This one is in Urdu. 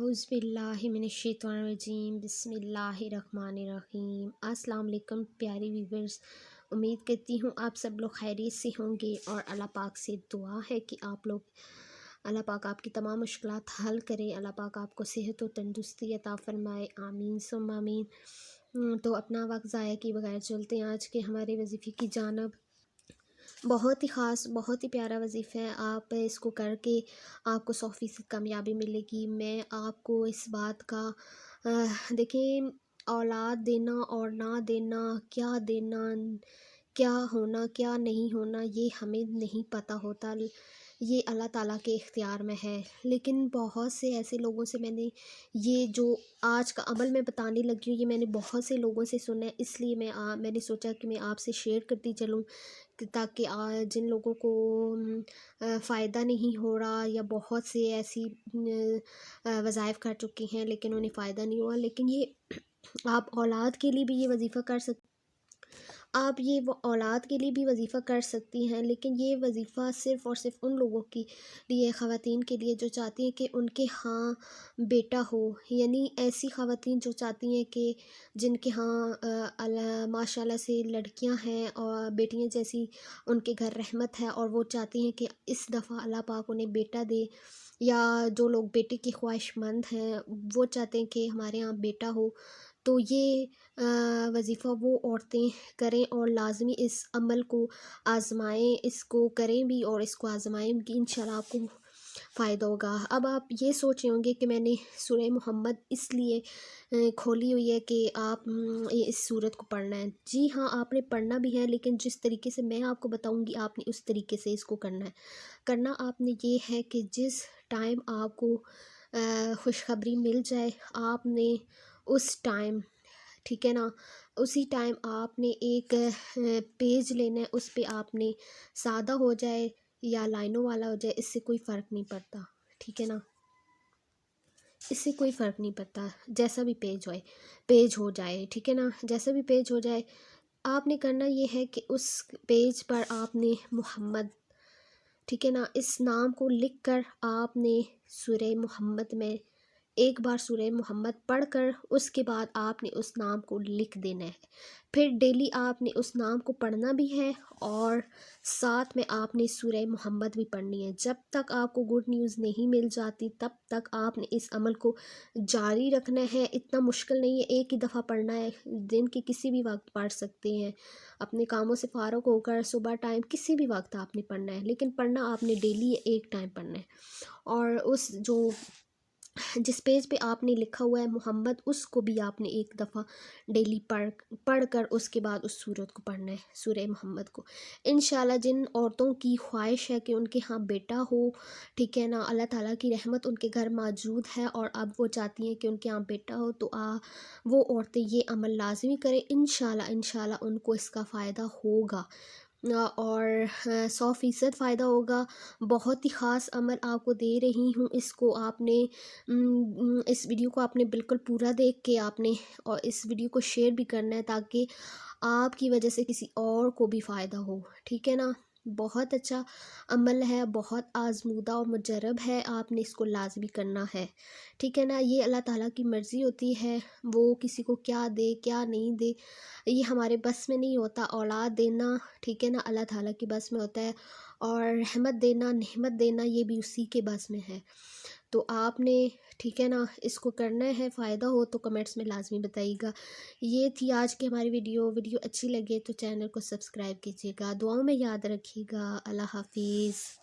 اعوذ باللہ من الشیطان الرجیم بسم اللہ الرحمن الرحیم۔ السلام علیکم پیاری ویورز، امید کرتی ہوں آپ سب لوگ خیریت سے ہوں گے، اور اللہ پاک سے دعا ہے کہ اللہ پاک آپ کی تمام مشکلات حل کرے، اللہ پاک آپ کو صحت و تندرستی عطا فرمائے، آمین ثم آمین۔ تو اپنا وقت ضائع کیے بغیر چلتے ہیں آج کے ہمارے وظیفے کی جانب۔ بہت ہی خاص، بہت ہی پیارا وظیفہ ہے، آپ اس کو کر کے آپ کو 100% کامیابی ملے گی۔ میں آپ کو اس بات کا دیکھیں، اولاد دینا اور نہ دینا، کیا ہونا کیا نہیں ہونا، یہ ہمیں نہیں پتہ ہوتا، یہ اللہ تعالیٰ کے اختیار میں ہے۔ لیکن بہت سے ایسے لوگوں سے میں نے یہ جو آج کا عمل میں بتانے لگی ہوں، یہ میں نے بہت سے لوگوں سے سنا ہے، اس لیے میں نے سوچا کہ میں آپ سے شیئر کرتی چلوں، تاکہ جن لوگوں کو فائدہ نہیں ہو رہا، یا بہت سے ایسی وظائف کر چکی ہیں لیکن انہیں فائدہ نہیں ہوا، لیکن یہ آپ اولاد کے لیے بھی یہ وظیفہ کر سکتے، آپ یہ اولاد کے لیے بھی وظیفہ کر سکتی ہیں، لیکن یہ وظیفہ صرف اور صرف ان لوگوں کے لیے، خواتین کے لیے جو چاہتی ہیں کہ ان کے ہاں بیٹا ہو، یعنی ایسی خواتین جو چاہتی ہیں کہ جن کے ہاں ماشاء اللہ سے لڑکیاں ہیں اور بیٹیاں جیسی ان کے گھر رحمت ہے، اور وہ چاہتی ہیں کہ اس دفعہ اللہ پاک انہیں بیٹا دے، یا جو لوگ بیٹے کی خواہش مند ہیں وہ چاہتے ہیں کہ ہمارے ہاں بیٹا ہو، تو یہ وظیفہ وہ عورتیں کریں اور لازمی اس عمل کو آزمائیں، اس کو کریں بھی اور اس کو آزمائیں بھی، انشاءاللہ آپ کو فائدہ ہوگا۔ اب آپ یہ سوچ رہے ہوں گے کہ میں نے سورہ محمد اس لیے کھولی ہوئی ہے کہ آپ اس سورت کو پڑھنا ہے۔ جی ہاں، آپ نے پڑھنا بھی ہے، لیکن جس طریقے سے میں آپ کو بتاؤں گی آپ نے اس طریقے سے اس کو کرنا ہے۔ کرنا آپ نے یہ ہے کہ جس ٹائم آپ کو خوشخبری مل جائے، آپ نے اس ٹائم، ٹھیک ہے نا، اسی ٹائم آپ نے ایک پیج لینا ہے، اس پہ آپ نے سادہ ہو جائے یا لائنوں والا ہو جائے، اس سے کوئی فرق نہیں پڑتا، ٹھیک ہے نا، اس سے کوئی فرق نہیں پڑتا، جیسا بھی پیج ہو جائے، ٹھیک ہے نا، جیسا بھی پیج ہو جائے، آپ نے کرنا یہ ہے کہ اس پیج پر آپ نے محمد، ٹھیک ہے نا، اس نام کو لکھ کر آپ نے سورہ محمد میں ایک بار سورہ محمد پڑھ کر اس کے بعد آپ نے اس نام کو لکھ دینا ہے۔ پھر ڈیلی آپ نے اس نام کو پڑھنا بھی ہے، اور ساتھ میں آپ نے سورہ محمد بھی پڑھنی ہے۔ جب تک آپ کو گڈ نیوز نہیں مل جاتی تب تک آپ نے اس عمل کو جاری رکھنا ہے۔ اتنا مشکل نہیں ہے، ایک ہی دفعہ پڑھنا ہے، دن کے کسی بھی وقت پڑھ سکتے ہیں، اپنے کاموں سے فارغ ہو کر صبح ٹائم کسی بھی وقت آپ نے پڑھنا ہے، لیکن پڑھنا آپ نے ڈیلی ایک ٹائم پڑھنا ہے۔ اور جس پیج پہ آپ نے لکھا ہوا ہے محمد، اس کو بھی آپ نے ایک دفعہ ڈیلی پڑھ کر اس کے بعد اس سورت کو پڑھنا ہے، سورہ محمد کو۔ انشاءاللہ جن عورتوں کی خواہش ہے کہ ان کے ہاں بیٹا ہو، ٹھیک ہے نا، اللہ تعالیٰ کی رحمت ان کے گھر موجود ہے اور اب وہ چاہتی ہیں کہ ان کے ہاں بیٹا ہو، تو وہ عورتیں یہ عمل لازمی کریں، انشاءاللہ ان کو اس کا فائدہ ہوگا، اور 100% فائدہ ہوگا۔ بہت ہی خاص عمل آپ کو دے رہی ہوں، اس کو آپ نے اس ویڈیو کو آپ نے بالکل پورا دیکھ کے آپ نے اور اس ویڈیو کو شیئر بھی کرنا ہے، تاکہ آپ کی وجہ سے کسی اور کو بھی فائدہ ہو، ٹھیک ہے نا۔ بہت اچھا عمل ہے، بہت آزمودہ اور مجرب ہے، آپ نے اس کو لازمی کرنا ہے، ٹھیک ہے نا۔ یہ اللہ تعالیٰ کی مرضی ہوتی ہے، وہ کسی کو کیا دے کیا نہیں دے یہ ہمارے بس میں نہیں ہوتا۔ اولاد دینا، ٹھیک ہے نا، اللہ تعالیٰ کی بس میں ہوتا ہے، اور رحمت دینا، نعمت دینا، یہ بھی اسی کے بس میں ہے۔ تو آپ نے، ٹھیک ہے نا، اس کو کرنا ہے۔ فائدہ ہو تو کمنٹس میں لازمی بتائیے گا۔ یہ تھی آج کی ہماری ویڈیو اچھی لگے تو چینل کو سبسکرائب کیجیے گا، دعاؤں میں یاد رکھیے گا۔ اللہ حافظ۔